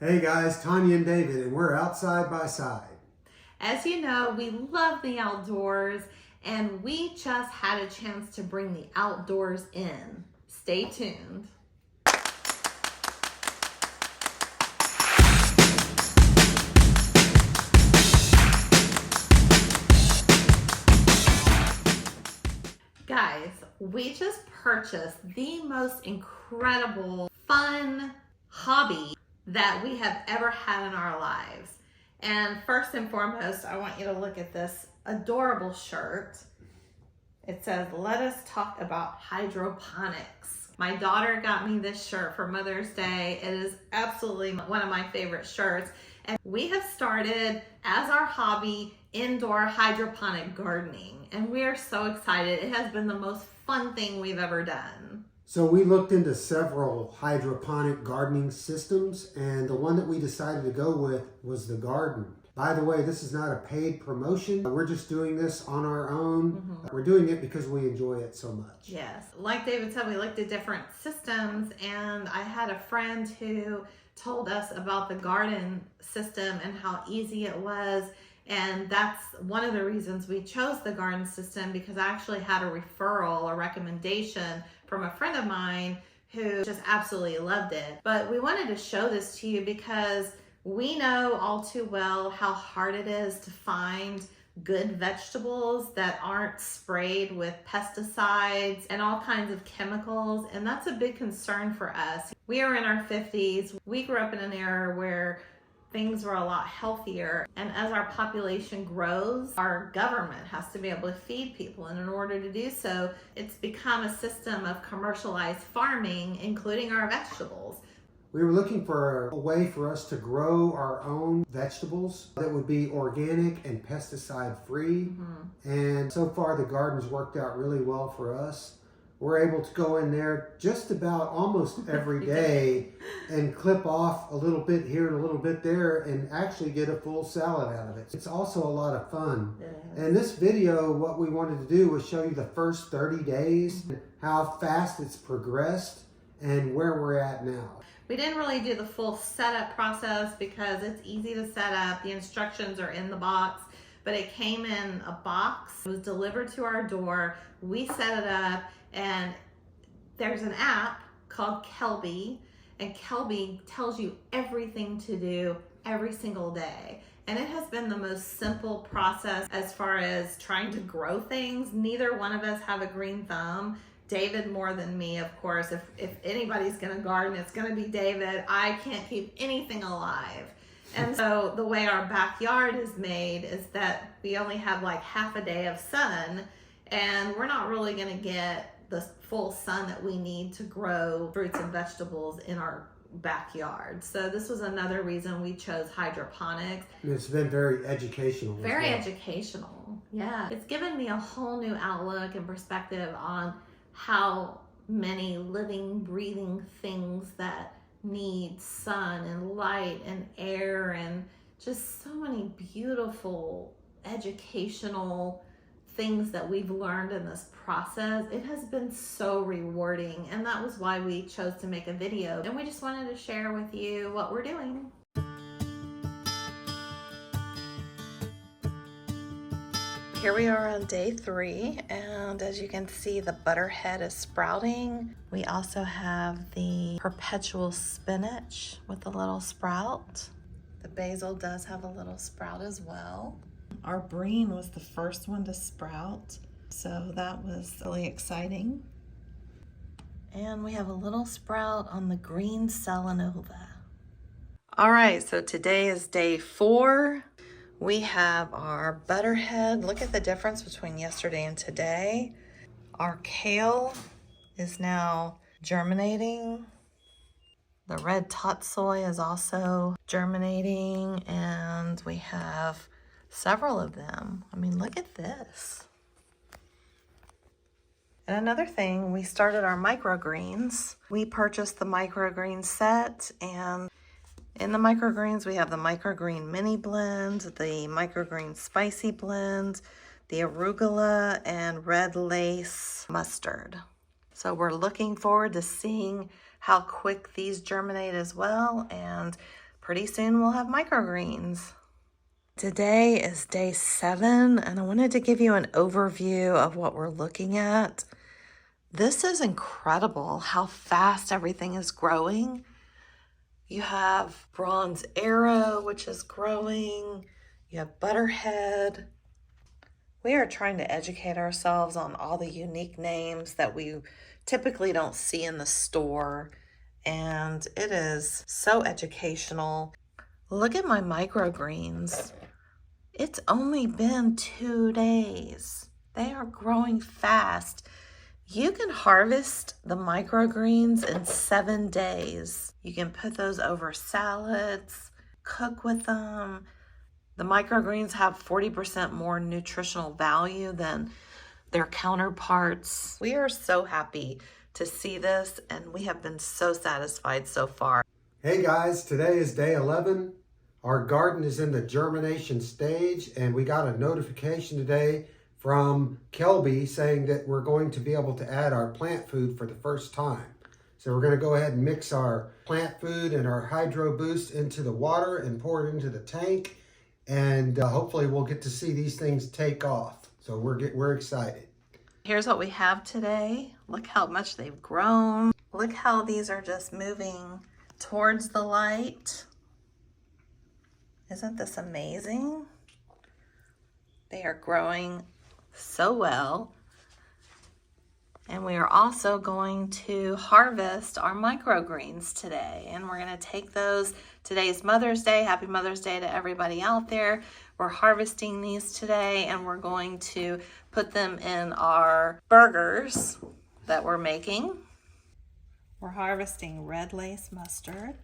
Hey guys, Tanya and David, and we're outside by side. As you know, we love the outdoors, and we just had a chance to bring the outdoors in. Stay tuned. Guys, we just purchased the most incredible, fun hobby that we have ever had in our lives. And first and foremost, I want you to look at this adorable shirt. It says, "Let us talk about hydroponics." My daughter got me this shirt for Mother's Day. It is absolutely one of my favorite shirts. And we have started as our hobby indoor hydroponic gardening. And we are so excited. It has been the most fun thing we've ever done. So we looked into several hydroponic gardening systems, and the one that we decided to go with was the Gardyn. By the way, this is not a paid promotion. We're just doing this on our own. We're doing it because we enjoy it so much. Yes. Like David said, we looked at different systems, and I had a friend who told us about the Gardyn system and how easy it was. And that's one of the reasons we chose the Gardyn system, because I actually had a referral, a recommendation from a friend of mine who just absolutely loved it. But we wanted to show this to you because we know all too well how hard it is to find good vegetables that aren't sprayed with pesticides and all kinds of chemicals. And that's a big concern for us. We are in our 50s. We grew up in an era where things were a lot healthier. And as our population grows, our government has to be able to feed people. And in order to do so, it's become a system of commercialized farming, including our vegetables. We were looking for a way for us to grow our own vegetables that would be organic and pesticide free. And so far the Gardyn's worked out really well for us. We're able to go in there just about almost every day and clip off a little bit here and a little bit there and actually get a full salad out of it. It's also a lot of fun. And this video, what we wanted to do was show you the first 30 days, how fast it's progressed and where we're at now. We didn't really do the full setup process because it's easy to set up. The instructions are in the box, but it came in a box. It was delivered to our door. We set it up, and there's an app called Kelby, and Kelby tells you everything to do every single day. And it has been the most simple process as far as trying to grow things. Neither one of us have a green thumb. David more than me, of course. If anybody's gonna garden, it's gonna be David. I can't keep anything alive. And so the way our backyard is made is that we only have like half a day of sun, and we're not really gonna get the full sun that we need to grow fruits and vegetables in our backyard. So this was another reason we chose hydroponics. It's been very educational. Very educational, yeah. It's given me a whole new outlook and perspective on how many living, breathing things that need sun and light and air and just so many beautiful educational things that we've learned in this process. It has been so rewarding, and that was why we chose to make a video, and we just wanted to share with you what we're doing. Here we are on day 3, and as you can see, the butterhead is sprouting. We also have the perpetual spinach with a little sprout. The basil does have a little sprout as well. Our brine was the first one to sprout, so that was really exciting. And we have a little sprout on the green Selenova. All right, so today is day 4. We have our butterhead. Look at the difference between yesterday and today. Our kale is now germinating. The red tatsoi is also germinating, and we have several of them. I mean, look at this. And another thing, we started our microgreens. We purchased the microgreen set, and in the microgreens, we have the microgreen mini blend, the microgreen spicy blend, the arugula, and red lace mustard. So we're looking forward to seeing how quick these germinate as well. And pretty soon we'll have microgreens. Today is day 7, and I wanted to give you an overview of what we're looking at. This is incredible how fast everything is growing. You have bronze arrow, which is growing. You have butterhead. We are trying to educate ourselves on all the unique names that we typically don't see in the store, and it is so educational. Look at my microgreens. It's only been 2 days. They are growing fast. You can harvest the microgreens in 7 days. You can put those over salads, cook with them. The microgreens have 40% more nutritional value than their counterparts. We are so happy to see this, and we have been so satisfied so far. Hey guys, today is day 11. Our garden is in the germination stage, and we got a notification today from Kelby saying that we're going to be able to add our plant food for the first time. So we're going to go ahead and mix our plant food and our Hydro Boost into the water and pour it into the tank, and hopefully we'll get to see these things take off. So we're excited. Here's what we have today. Look how much they've grown. Look how these are just moving towards the light. Isn't this amazing? They are growing so well. And we are also going to harvest our microgreens today. And we're going to take those. Today's Mother's Day. Happy Mother's Day to everybody out there. We're harvesting these today, and we're going to put them in our burgers that we're making. We're harvesting red lace mustard.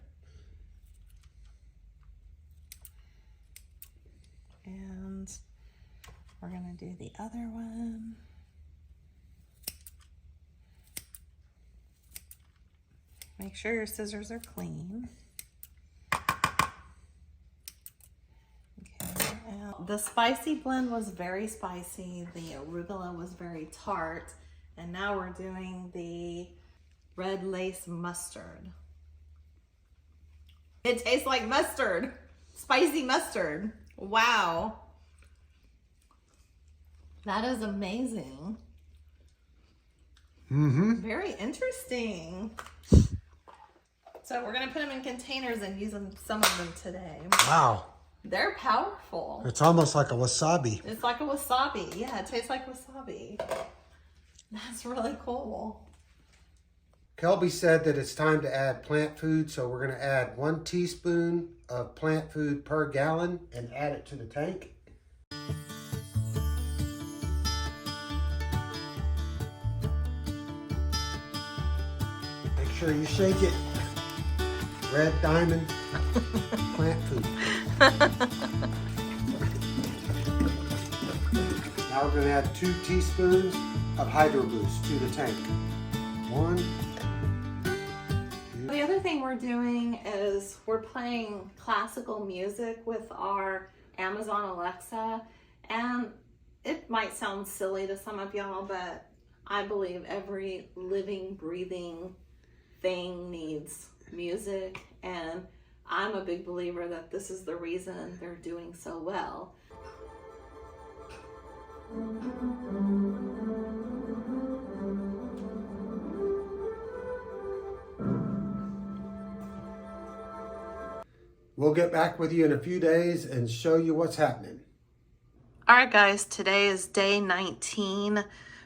And we're going to do the other one. Make sure your scissors are clean. Okay, the spicy blend was very spicy. The arugula was very tart. And now we're doing the red lace mustard. It tastes like mustard. Spicy mustard. Wow. That is amazing. Very interesting. So we're going to put them in containers and use some of them today. Wow. They're powerful. It's almost like a wasabi. It's like a wasabi. Yeah, it tastes like wasabi. That's really cool. Kelby said that it's time to add plant food, so we're going to add 1 teaspoon of plant food per gallon and add it to the tank. Make sure you shake it. Red Diamond plant food. Now we're going to add 2 teaspoons of Hydro Boost to the tank. 1, 2. The other thing we're doing is we're playing classical music with our Amazon Alexa, and it might sound silly to some of y'all, but I believe every living, breathing thing needs music, and I'm a big believer that this is the reason they're doing so well. We'll get back with you in a few days and show you what's happening. All right, guys, today is day 19.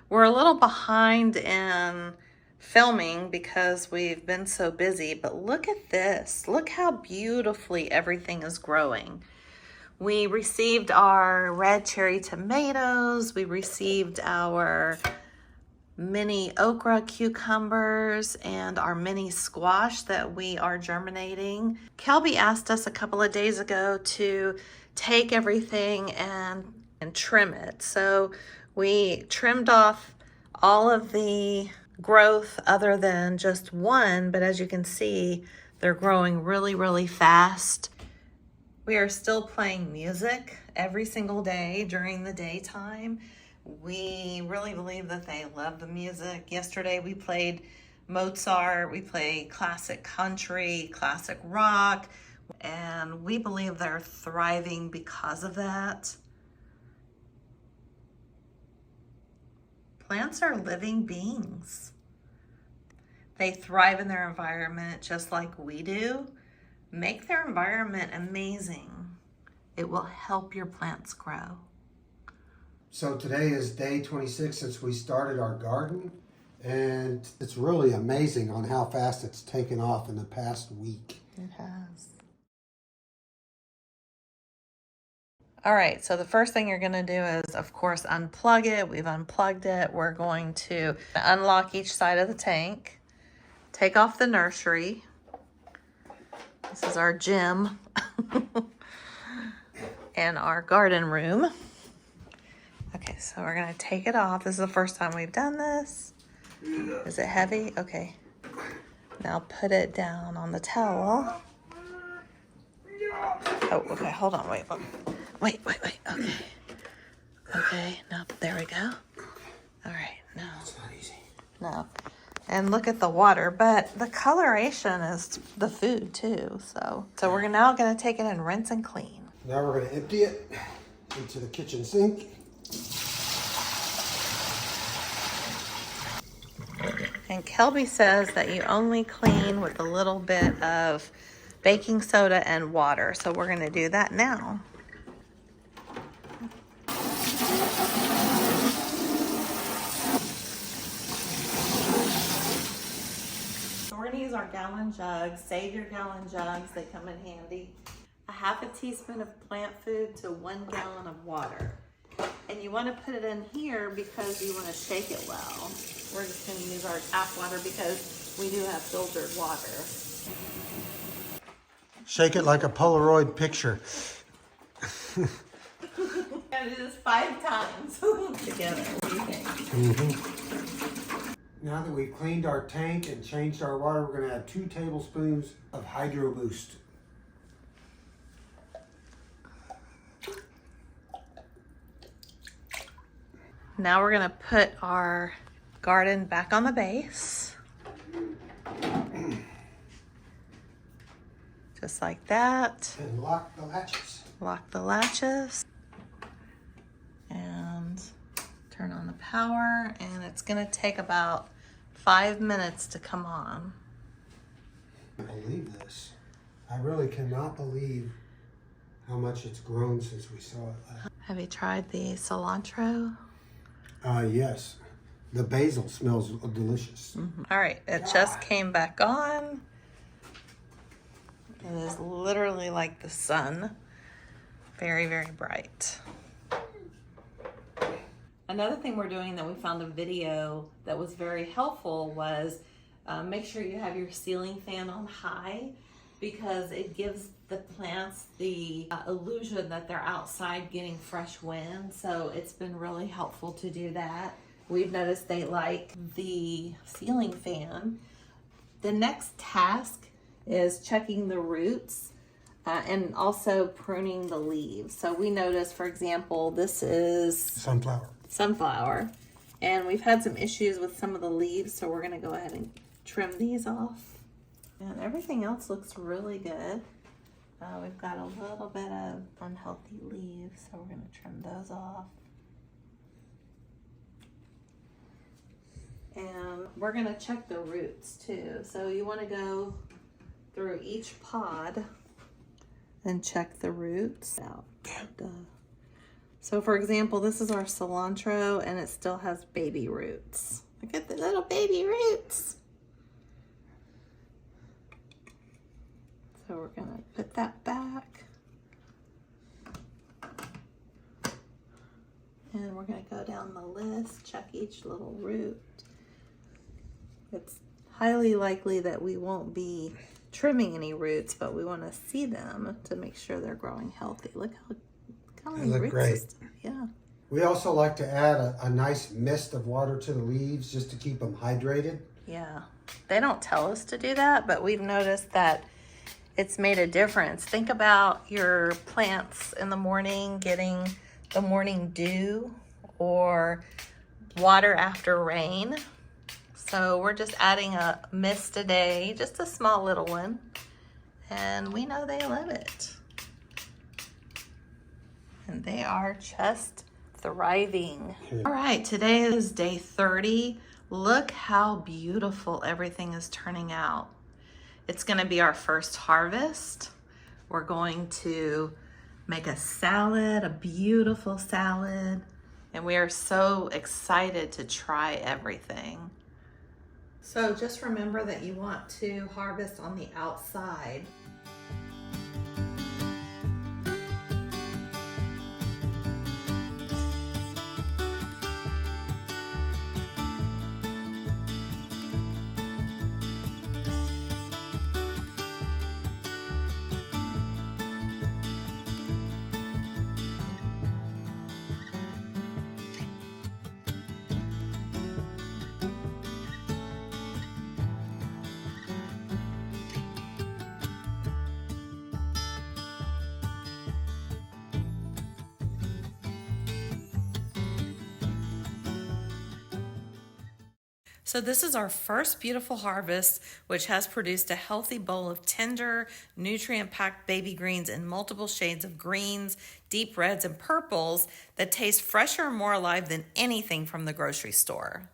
We're a little behind in filming because we've been so busy, but look at this. Look how beautifully everything is growing. We received our red cherry tomatoes. We received our mini okra cucumbers and our mini squash that we are germinating. Kelby asked us a couple of days ago to take everything and trim it. So we trimmed off all of the growth other than just one, but as you can see, they're growing really, really fast. We are still playing music every single day during the daytime. We really believe that they love the music. Yesterday we played Mozart, we played classic country, classic rock. And we believe they're thriving because of that. Plants are living beings. They thrive in their environment just like we do. Make their environment amazing. It will help your plants grow. So today is day 26 since we started our garden, and it's really amazing on how fast it's taken off in the past week. It has. All right, so the first thing you're gonna do is, of course, unplug it. We've unplugged it. We're going to unlock each side of the tank, take off the nursery. This is our gym and our garden room. Okay, so we're gonna take it off. This is the first time we've done this. Is it heavy? Okay. Now put it down on the towel. Oh, okay, hold on, wait. Wait, okay. Okay, now, there we go. All right, now. It's not easy. No. And look at the water, but the coloration is the food too, so we're now gonna take it and rinse and clean. Now we're gonna empty it into the kitchen sink. And Kelby says that you only clean with a little bit of baking soda and water, so we're gonna do that now. So we're gonna use our gallon jugs. Save your gallon jugs, they come in handy. A half a teaspoon of plant food to 1 gallon of water. And you want to put it in here because you want to shake it well. We're just going to use our tap water because we do have filtered water. Shake it like a Polaroid picture. And it is 5 times together. What do you think? Now that we've cleaned our tank and changed our water, we're going to add 2 tablespoons of Hydro Boost. Now we're going to put our garden back on the base. Just like that. And lock the latches. Lock the latches. And turn on the power. And it's going to take about 5 minutes to come on. I can't believe this. I really cannot believe how much it's grown since we saw it last. Have you tried the cilantro? Yes. The basil smells delicious. All right, it just came back on. It is literally like the sun. Very, very bright. Another thing we're doing that we found a video that was very helpful was make sure you have your ceiling fan on high because it gives the plants the illusion that they're outside getting fresh wind. So it's been really helpful to do that. We've noticed they like the ceiling fan. The next task is checking the roots and also pruning the leaves. So we noticed, for example, this is sunflower. And we've had some issues with some of the leaves, so we're gonna go ahead and trim these off. And everything else looks really good. We've got a little bit of unhealthy leaves, so we're gonna trim those off. And we're gonna check the roots too. So you wanna go through each pod and check the roots out. So for example, this is our cilantro and it still has baby roots. Look at the little baby roots. So we're gonna put that back. And we're gonna go down the list, check each little root. It's highly likely that we won't be trimming any roots, but we wanna see them to make sure they're growing healthy. Look how many They look roots. great. Yeah. We also like to add a nice mist of water to the leaves just to keep them hydrated. Yeah. They don't tell us to do that, but we've noticed that it's made a difference. Think about your plants in the morning getting the morning dew or water after rain. So we're just adding a mist a day, just a small little one. and we know they love it. And they are just thriving. All right, today is day 30. Look how beautiful everything is turning out. It's gonna be our first harvest. We're going to make a salad, a beautiful salad, and we are so excited to try everything. So just remember that you want to harvest on the outside. So this is our first beautiful harvest, which has produced a healthy bowl of tender, nutrient-packed baby greens in multiple shades of greens, deep reds, and purples that taste fresher and more alive than anything from the grocery store.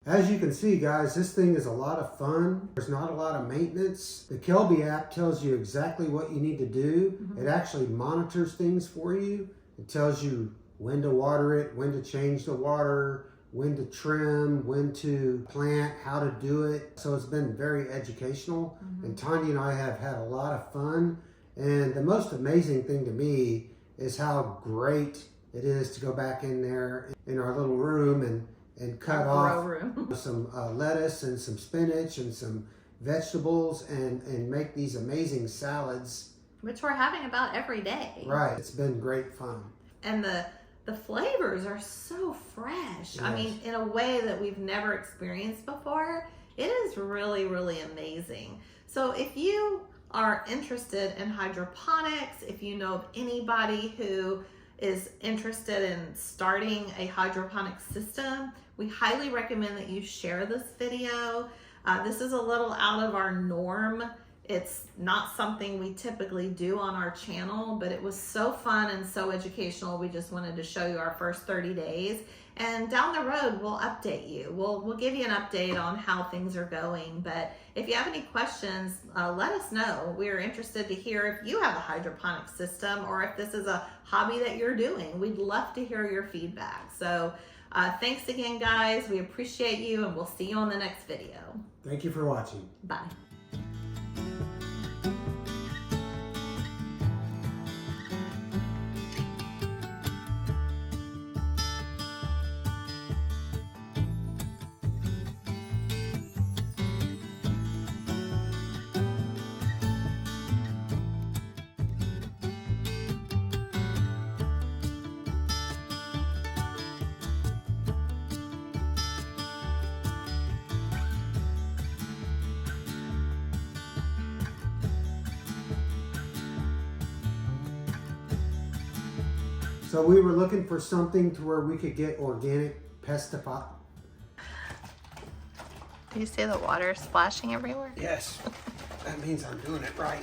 As you can see, guys, this thing is a lot of fun. There's not a lot of maintenance. The Kelby app tells you exactly what you need to do. It actually monitors things for you. It tells you when to water it, when to change the water, when to trim, when to plant, how to do it. So it's been very educational. And Tanya and I have had a lot of fun. And the most amazing thing to me is how great it is to go back in there in our little room and cut off some lettuce and some spinach and some vegetables and make these amazing salads. Which we're having about every day. Right, it's been great fun. And the flavors are so fresh. Yes. I mean, in a way that we've never experienced before. It is really, really amazing. So if you are interested in hydroponics, if you know of anybody who is interested in starting a hydroponic system, we highly recommend that you share this video. This is a little out of our norm. It's not something we typically do on our channel, but it was so fun and so educational. We just wanted to show you our first 30 days. And down the road, we'll update you. We'll give you an update on how things are going. But if you have any questions, let us know. We're interested to hear if you have a hydroponic system or if this is a hobby that you're doing. We'd love to hear your feedback. So thanks again, guys. We appreciate you, and we'll see you on the next video. Thank you for watching. Bye. So we were looking for something to where we could get organic pesticide. Do you see the water splashing everywhere? Yes, that means I'm doing it right.